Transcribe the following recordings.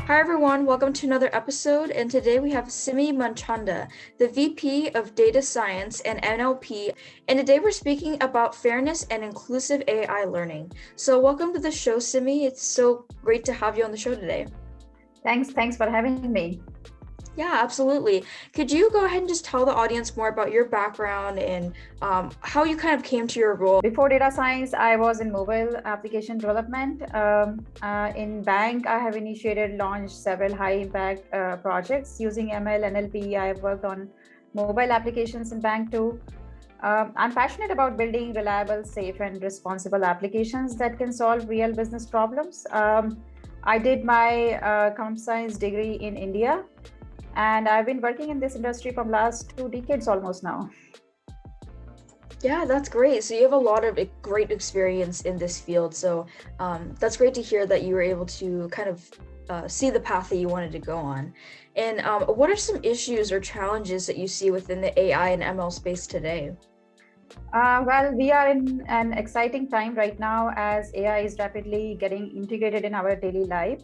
Hi everyone, welcome to another episode, and today we have Simi Manchanda, the VP of Data Science and NLP, and today we're speaking about fairness and inclusive AI learning. So welcome to the show, Simi. It's so great to have you on the show today. Thanks for having me. Yeah, absolutely. Could you go ahead and just tell the audience more about your background and how you kind of came to your role? Before data science, I was in mobile application development. In bank, I have launched several high impact projects using ML, NLP. I have worked on mobile applications in bank too. I'm passionate about building reliable, safe, and responsible applications that can solve real business problems. I did my computer science degree in India, and I've been working in this industry for last 2 decades almost now. Yeah, that's great. So you have a lot of great experience in this field. So that's great to hear that you were able to kind of see the path that you wanted to go on. And what are some issues or challenges that you see within the AI and ML space today? Well, we are in an exciting time right now as AI is rapidly getting integrated in our daily life.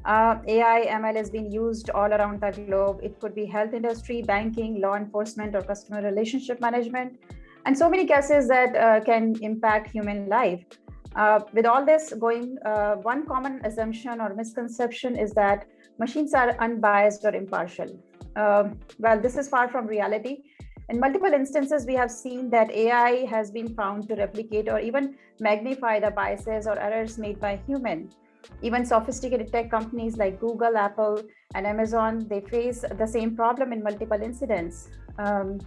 AI, ML is being used all around the globe. It could be health industry, banking, law enforcement, or customer relationship management, and so many cases that can impact human life. With all this going, one common assumption or misconception is that machines are unbiased or impartial. Well, this is far from reality. In multiple instances, we have seen that AI has been found to replicate or even magnify the biases or errors made by human. Even sophisticated tech companies like Google, Apple, and Amazon, they face the same problem in multiple incidents. And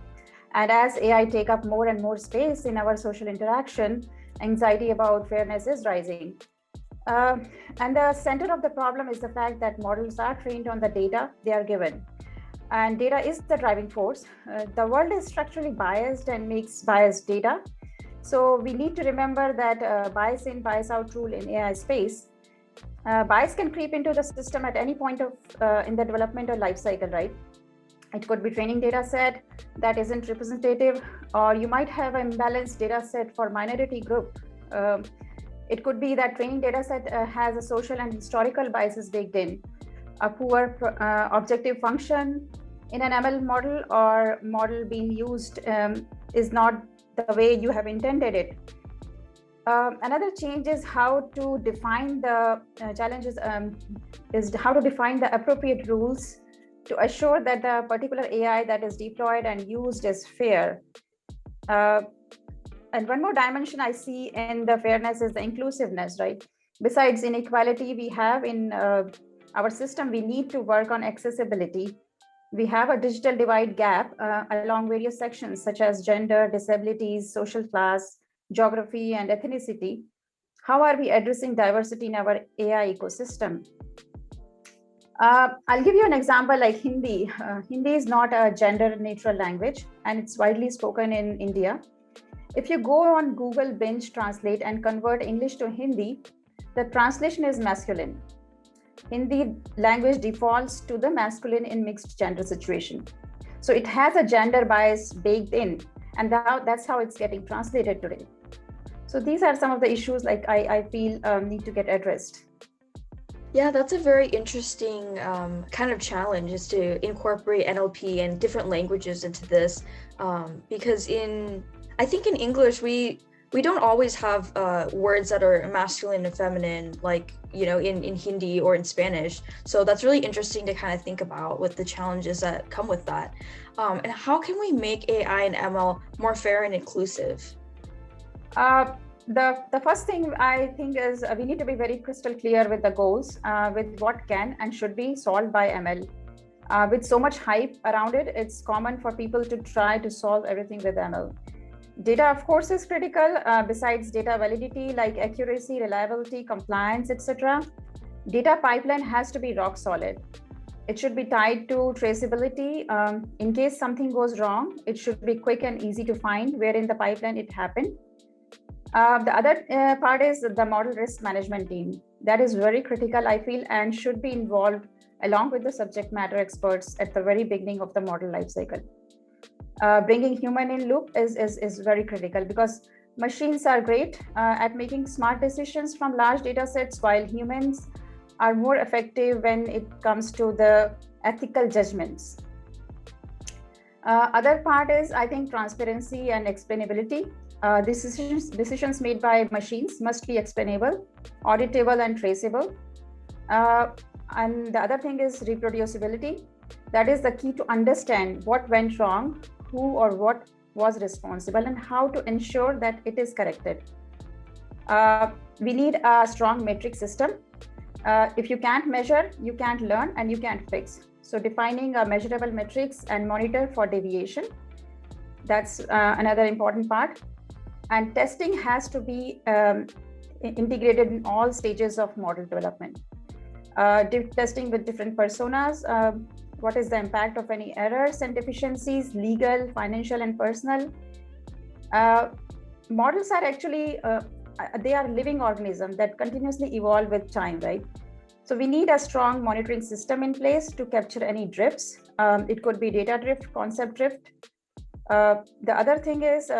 as AI take up more and more space in our social interaction, anxiety about fairness is rising. Uh, and the center of the problem is the fact that models are trained on the data they are given. And data is the driving force. The world is structurally biased and makes biased data. So we need to remember that bias in, bias out rule in AI space. Bias can creep into the system at any point of in the development or life cycle, right? It could be training data set that isn't representative, or you might have an imbalanced data set for minority group. It could be that training data set has a social and historical biases baked in. A poor objective function in an ML model or model being used is not the way you have intended it. Another change is how to define the challenges is how to define the appropriate rules to assure that the particular AI that is deployed and used is fair. And one more dimension I see in the fairness is the inclusiveness, right? Besides inequality we have in our system, we need to work on accessibility. We have a digital divide gap along various sections such as gender, disabilities, social class, geography, and ethnicity. How are we addressing diversity in our AI ecosystem? I'll give you an example like Hindi. Hindi is not a gender neutral language and it's widely spoken in India. If you go on Google Binge Translate and convert English to Hindi, the translation is masculine. Hindi language defaults to the masculine in mixed gender situation. So it has a gender bias baked in, and that's how it's getting translated today. So these are some of the issues like I feel need to get addressed. Yeah, that's a very interesting kind of challenge is to incorporate NLP and different languages into this because I think in English we don't always have words that are masculine and feminine like in Hindi or in Spanish. So that's really interesting to kind of think about with the challenges that come with that. And how can we make AI and ML more fair and inclusive? The first thing I think is we need to be very crystal clear with the goals, with what can and should be solved by ML. With so much hype around it, it's common for people to try to solve everything with ML. Data, of course, is critical. Besides data validity like accuracy, reliability, compliance, etc., data pipeline has to be rock solid. It should be tied to traceability. In case something goes wrong, it should be quick and easy to find where in the pipeline it happened. The other part is the model risk management team. That is very critical, I feel, and should be involved along with the subject matter experts at the very beginning of the model lifecycle. Bringing human in loop is very critical because machines are great at making smart decisions from large data sets, while humans are more effective when it comes to the ethical judgments. Other part is, I think, transparency and explainability. Decisions made by machines must be explainable, auditable, and traceable. Uh, and the other thing is reproducibility. That is the key to understand what went wrong, who or what was responsible, and how to ensure that it is corrected. We need a strong metric system. If you can't measure, you can't learn and you can't fix. So defining a measurable metrics and monitor for deviation, that's another important part. And testing has to be integrated in all stages of model development. Testing with different personas, what is the impact of any errors and deficiencies, legal, financial, and personal. Models are actually, they are living organisms that continuously evolve with time, right? So we need a strong monitoring system in place to capture any drifts. It could be data drift, concept drift. The other thing is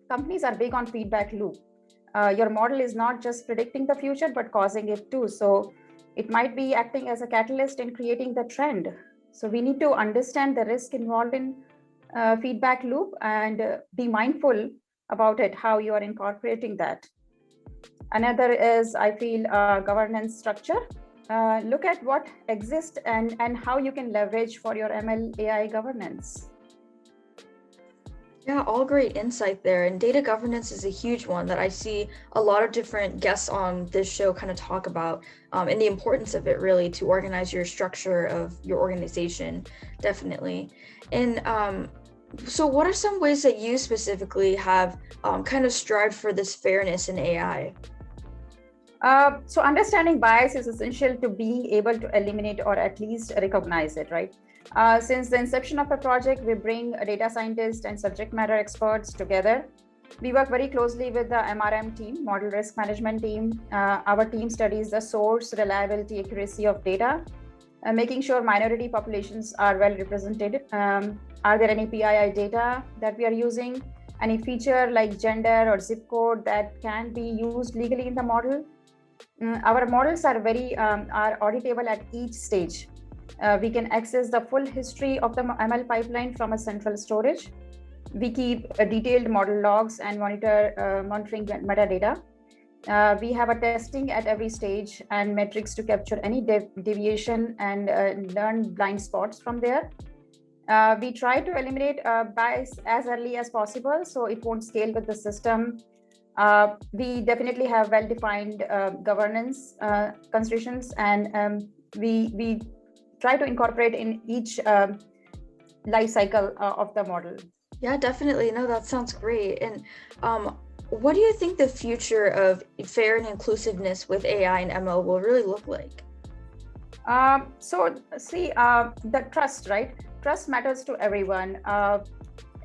companies are big on feedback loop. Your model is not just predicting the future, but causing it too. So it might be acting as a catalyst in creating the trend. So we need to understand the risk involved in feedback loop and be mindful about it, how you are incorporating that. Another is, I feel, governance structure. Look at what exists and how you can leverage for your ML AI governance. Yeah, all great insight there. And data governance is a huge one that I see a lot of different guests on this show kind of talk about, and the importance of it really to organize your structure of your organization, definitely. And so what are some ways that you specifically have kind of strived for this fairness in AI? So understanding bias is essential to being able to eliminate or at least recognize it, right? Since the inception of a project, we bring data scientists and subject matter experts together. We work very closely with the MRM team, Model Risk Management team. Our team studies the source, reliability, accuracy of data, making sure minority populations are well represented. Are there any PII data that we are using? Any feature like gender or zip code that can be used legally in the model? Our models are are auditable at each stage. We can access the full history of the ML pipeline from a central storage. We keep detailed model logs and monitoring metadata. We have a testing at every stage and metrics to capture any deviation and learn blind spots from there. We try to eliminate bias as early as possible so it won't scale with the system. We definitely have well-defined governance considerations, and we try to incorporate in each life cycle of the model. Yeah, definitely. No, that sounds great. And what do you think the future of fair and inclusiveness with AI and ML will really look like? So see, the trust, right? Trust matters to everyone.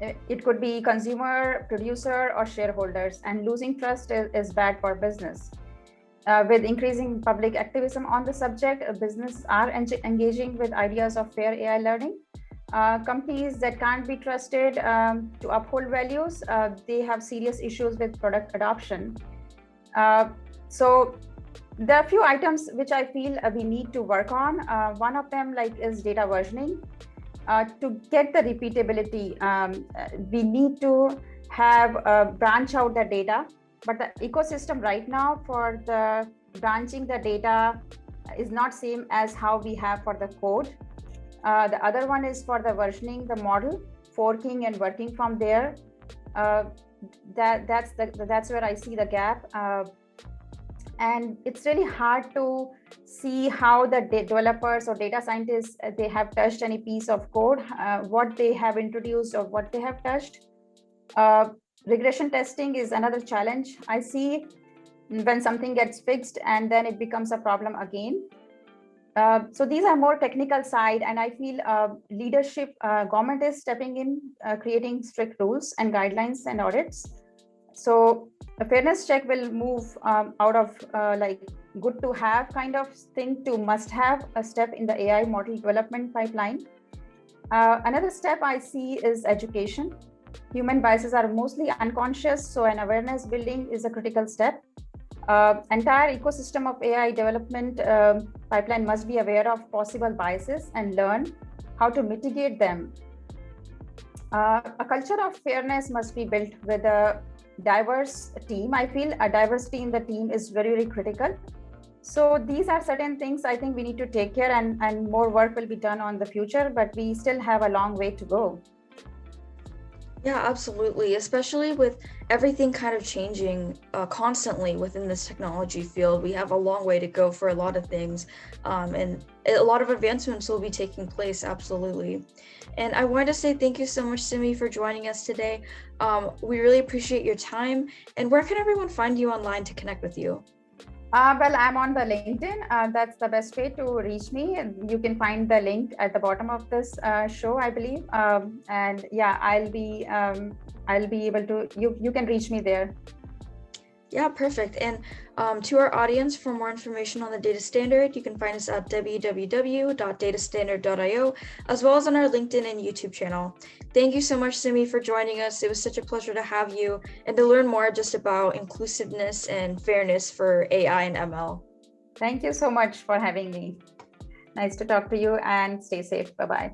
It could be consumer, producer, or shareholders, and losing trust is bad for business. With increasing public activism on the subject, business are engaging with ideas of fair AI learning. Companies that can't be trusted to uphold values, they have serious issues with product adoption. So there are a few items which I feel we need to work on. One of them is data versioning. To get the repeatability, we need to have branch out the data, but the ecosystem right now for the branching the data is not same as how we have for the code. The other one is for the versioning the model, forking and working from there. That's where I see the gap. And it's really hard to see how the developers or data scientists, they have touched any piece of code, what they have introduced or what they have touched. Regression testing is another challenge I see when something gets fixed and then it becomes a problem again. So these are more technical side, and I feel leadership, government is stepping in, creating strict rules and guidelines and audits. So a fairness check will move out of good to have kind of thing to must have a step in the AI model development pipeline. Another step I see is education. Human biases are mostly unconscious, so an awareness building is a critical step. Entire ecosystem of AI development pipeline must be aware of possible biases and learn how to mitigate them. A culture of fairness must be built with a diverse team. I feel a diversity in the team is very, very critical. So these are certain things I think we need to take care, and more work will be done on the future, but we still have a long way to go. Yeah, absolutely. Especially with everything kind of changing constantly within this technology field, we have a long way to go for a lot of things, and a lot of advancements will be taking place. Absolutely. And I wanted to say thank you so much, Simi, for joining us today. We really appreciate your time. And where can everyone find you online to connect with you? Well, I'm on the LinkedIn. That's the best way to reach me. You can find the link at the bottom of this show, I believe. And yeah, I'll be able to. You can reach me there. Yeah, perfect. And to our audience, for more information on the data standard, you can find us at www.datastandard.io, as well as on our LinkedIn and YouTube channel. Thank you so much, Simi, for joining us. It was such a pleasure to have you and to learn more just about inclusiveness and fairness for AI and ML. Thank you so much for having me. Nice to talk to you, and stay safe. Bye bye.